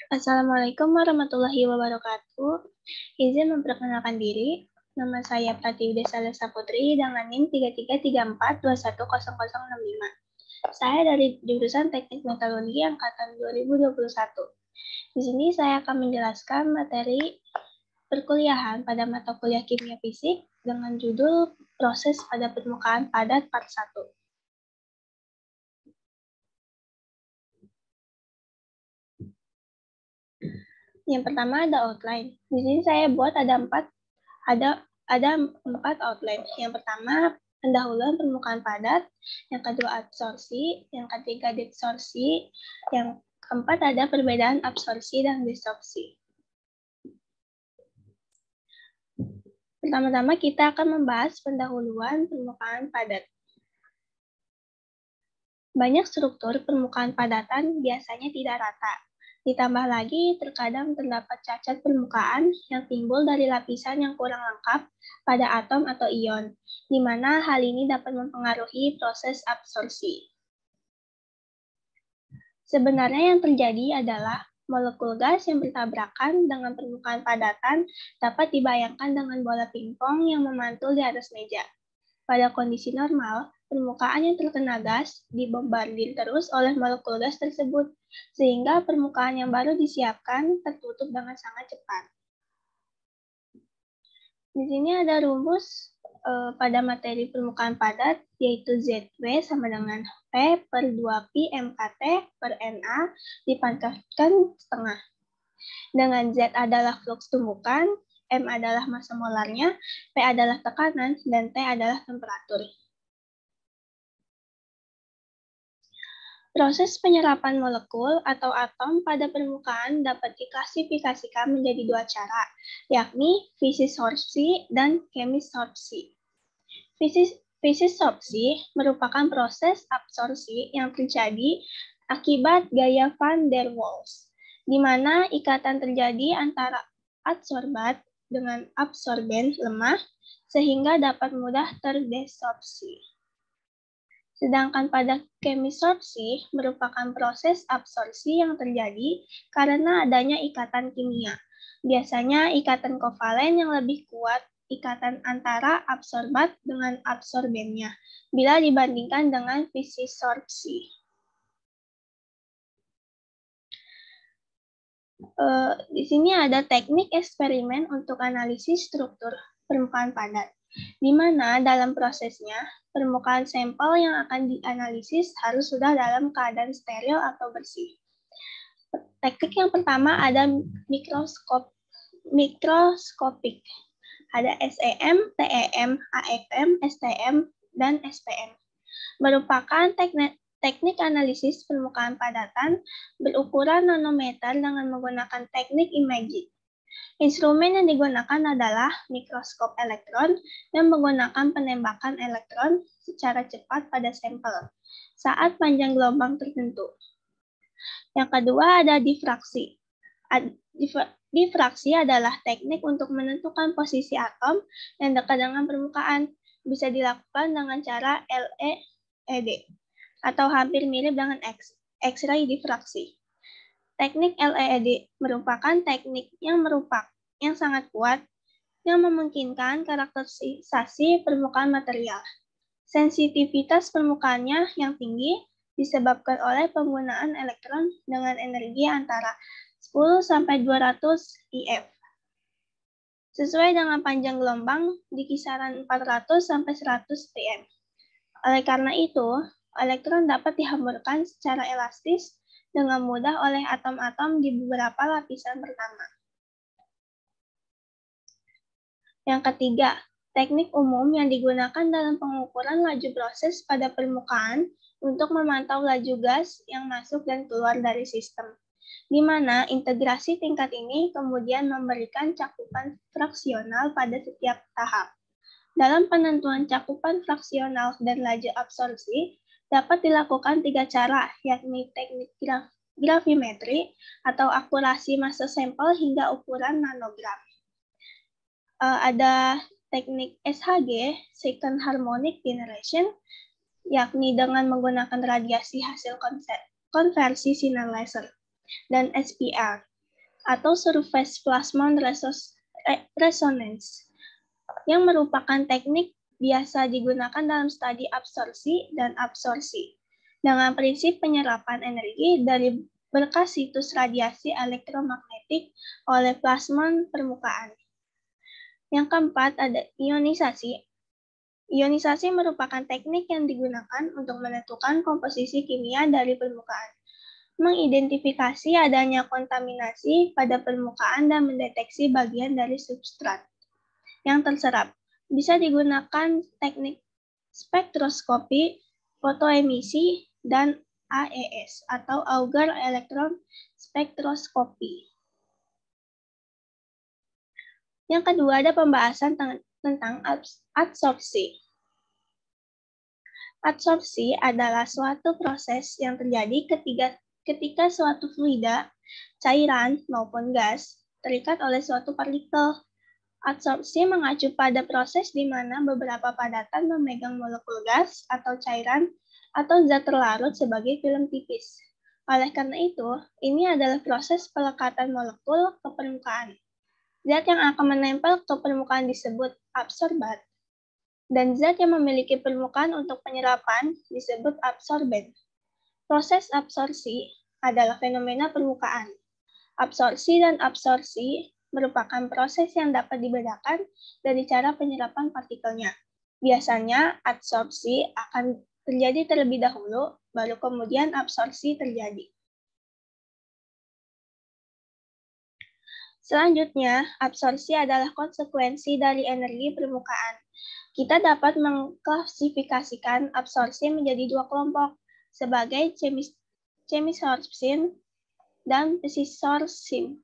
Assalamualaikum warahmatullahi wabarakatuh. Izin memperkenalkan diri. Nama saya Pratiwida Salesa Putri dengan NIM 3334210065. Saya dari jurusan Teknik Metalurgi angkatan 2021. Di sini saya akan menjelaskan materi perkuliahan pada mata kuliah Kimia Fisik dengan judul Proses pada Permukaan Padat Part 1. Yang pertama ada outline. Di sini saya buat ada empat outline. Yang pertama pendahuluan permukaan padat, yang kedua absorpsi, yang ketiga desorpsi, yang keempat ada perbedaan absorpsi dan desorpsi. Pertama-tama kita akan membahas pendahuluan permukaan padat. Banyak struktur permukaan padatan biasanya tidak rata. Ditambah lagi, terkadang terdapat cacat permukaan yang timbul dari lapisan yang kurang lengkap pada atom atau ion, di mana hal ini dapat mempengaruhi proses absorpsi. Sebenarnya yang terjadi adalah molekul gas yang bertabrakan dengan permukaan padatan dapat dibayangkan dengan bola pingpong yang memantul di atas meja. Pada kondisi normal, permukaan yang terkena gas dibombardir terus oleh molekul gas tersebut, sehingga permukaan yang baru disiapkan tertutup dengan sangat cepat. Di sini ada rumus pada materi permukaan padat, yaitu ZW sama dengan P per 2Pi MKT per NA dipangkatkan setengah. Dengan Z adalah flux tumbukan, M adalah massa molarnya, P adalah tekanan, dan T adalah temperatur. Proses penyerapan molekul atau atom pada permukaan dapat diklasifikasikan menjadi dua cara, yakni fisisorpsi dan chemisorpsi. Fisisorpsi merupakan proses absorpsi yang terjadi akibat gaya van der Waals, di mana ikatan terjadi antara adsorbat dengan absorben lemah sehingga dapat mudah terdesorpsi. Sedangkan pada chemisorpsi merupakan proses absorpsi yang terjadi karena adanya ikatan kimia. Biasanya ikatan kovalen yang lebih kuat ikatan antara absorbat dengan absorbennya bila dibandingkan dengan fisisorpsi. Di sini ada teknik eksperimen untuk analisis struktur permukaan padat, di mana dalam prosesnya permukaan sampel yang akan dianalisis harus sudah dalam keadaan steril atau bersih. Teknik yang pertama ada mikroskopik. Ada SEM, TEM, AFM, STM, dan SPM. Merupakan teknik analisis permukaan padatan berukuran nanometer dengan menggunakan teknik imaging. Instrumen yang digunakan adalah mikroskop elektron yang menggunakan penembakan elektron secara cepat pada sampel saat panjang gelombang tertentu. Yang kedua ada difraksi. Difraksi adalah teknik untuk menentukan posisi atom yang dekat dengan permukaan. Bisa dilakukan dengan cara LED atau hampir mirip dengan X-ray difraksi. Teknik LED merupakan teknik yang sangat kuat yang memungkinkan karakterisasi permukaan material. Sensitivitas permukaannya yang tinggi disebabkan oleh penggunaan elektron dengan energi antara 10 sampai 200 IF. Sesuai dengan panjang gelombang di kisaran 400 sampai 100 pm. Oleh karena itu, elektron dapat dihamburkan secara elastis dengan mudah oleh atom-atom di beberapa lapisan pertama. Yang ketiga, teknik umum yang digunakan dalam pengukuran laju proses pada permukaan untuk memantau laju gas yang masuk dan keluar dari sistem, di mana integrasi tingkat ini kemudian memberikan cakupan fraksional pada setiap tahap. Dalam penentuan cakupan fraksional dan laju absorpsi, dapat dilakukan 3 cara, yakni teknik gravimetri atau akurasi massa sampel hingga ukuran nanogram. Ada teknik SHG, Second Harmonic Generation, yakni dengan menggunakan radiasi hasil konversi sinar laser. dan SPR, atau Surface Plasmon Resonance, yang merupakan teknik biasa digunakan dalam studi absorpsi dan absorpsi, dengan prinsip penyerapan energi dari berkas situs radiasi elektromagnetik oleh plasmon permukaan. Yang keempat ada ionisasi. Ionisasi merupakan teknik yang digunakan untuk menentukan komposisi kimia dari permukaan, mengidentifikasi adanya kontaminasi pada permukaan dan mendeteksi bagian dari substrat yang terserap. Bisa digunakan teknik spektroskopi, fotoemisi, dan AES atau Auger Electron Spectroscopy. Yang kedua ada pembahasan tentang adsorpsi. Adsorpsi adalah suatu proses yang terjadi ketika suatu fluida, cairan, maupun gas terikat oleh suatu partikel. Adsorpsi mengacu pada proses di mana beberapa padatan memegang molekul gas atau cairan atau zat terlarut sebagai film tipis. Oleh karena itu, ini adalah proses pelekatan molekul ke permukaan. Zat yang akan menempel ke permukaan disebut absorbat, dan zat yang memiliki permukaan untuk penyerapan disebut absorben. Proses absorpsi adalah fenomena permukaan. Absorpsi dan absorpsi merupakan proses yang dapat dibedakan dari cara penyerapan partikelnya. Biasanya adsorpsi akan terjadi terlebih dahulu, baru kemudian absorpsi terjadi. Selanjutnya, absorpsi adalah konsekuensi dari energi permukaan. Kita dapat mengklasifikasikan absorpsi menjadi dua kelompok, sebagai chemisorption dan psisorption.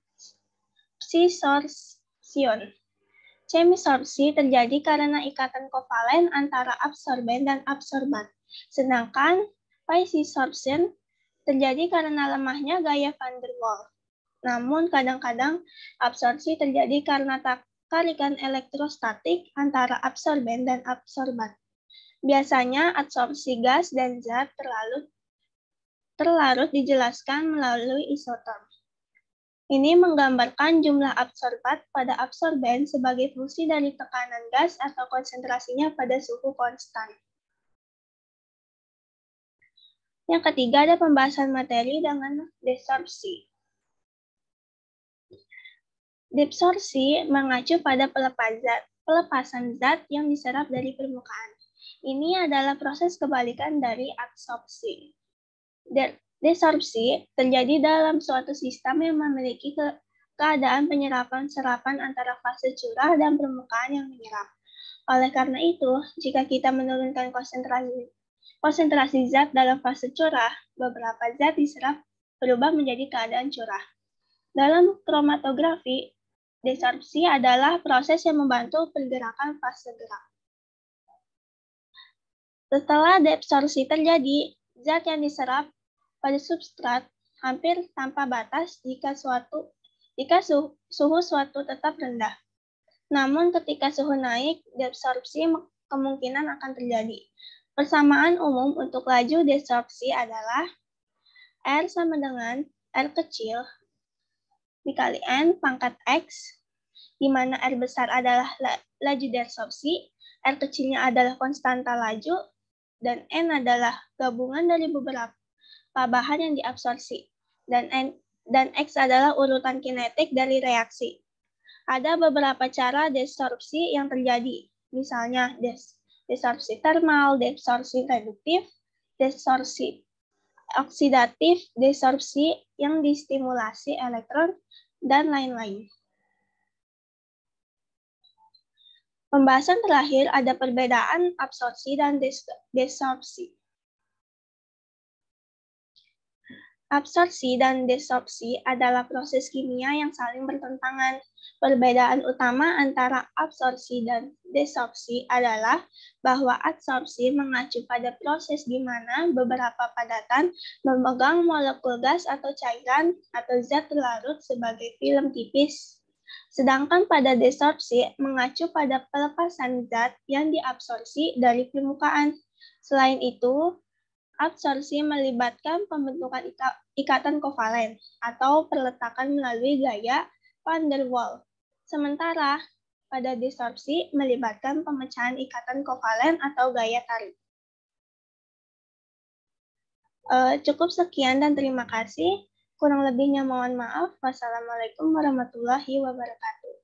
Chemisorpsi terjadi karena ikatan kovalen antara absorben dan absorban, sedangkan psisorption terjadi karena lemahnya gaya van der Waals. Namun kadang-kadang absorpsi terjadi karena tarikan elektrostatik antara absorben dan absorban. Biasanya adsorpsi gas dan zat terlarut dijelaskan melalui isoton. Ini menggambarkan jumlah absorbat pada absorben sebagai fungsi dari tekanan gas atau konsentrasinya pada suhu konstan. Yang ketiga ada pembahasan materi dengan desorpsi. Desorpsi mengacu pada pelepasan zat yang diserap dari permukaan. Ini adalah proses kebalikan dari adsorpsi. Desorpsi terjadi dalam suatu sistem yang memiliki keadaan penyerapan-serapan antara fase curah dan permukaan yang menyerap. Oleh karena itu, jika kita menurunkan konsentrasi zat dalam fase curah, beberapa zat diserap berubah menjadi keadaan curah. Dalam kromatografi, desorpsi adalah proses yang membantu pergerakan fase gerak. Setelah desorpsi terjadi, zat yang diserap pada substrat hampir tanpa batas jika suhu suatu tetap rendah. Namun ketika suhu naik, desorpsi kemungkinan akan terjadi. Persamaan umum untuk laju desorpsi adalah R sama dengan R kecil dikali N pangkat X, di mana R besar adalah laju desorpsi, R kecilnya adalah konstanta laju, dan N adalah gabungan dari beberapa bahan yang diabsorpsi, dan X adalah urutan kinetik dari reaksi. Ada beberapa cara desorpsi yang terjadi, misalnya desorpsi termal, desorpsi reduktif, desorpsi oksidatif, desorpsi yang distimulasi elektron, dan lain-lain. Pembahasan terakhir ada perbedaan absorpsi dan desorpsi. Absorpsi dan desorpsi adalah proses kimia yang saling bertentangan. Perbedaan utama antara absorpsi dan desorpsi adalah bahwa adsorpsi mengacu pada proses di mana beberapa padatan memegang molekul gas atau cairan atau zat terlarut sebagai film tipis. Sedangkan pada desorpsi mengacu pada pelepasan zat yang diabsorpsi dari permukaan. Selain itu, Absorpsi melibatkan pembentukan ikatan kovalen atau perletakan melalui gaya van der Waals. Sementara pada desorpsi melibatkan pemecahan ikatan kovalen atau gaya tarik. Cukup sekian dan terima kasih. Kurang lebihnya mohon maaf. Wassalamualaikum warahmatullahi wabarakatuh.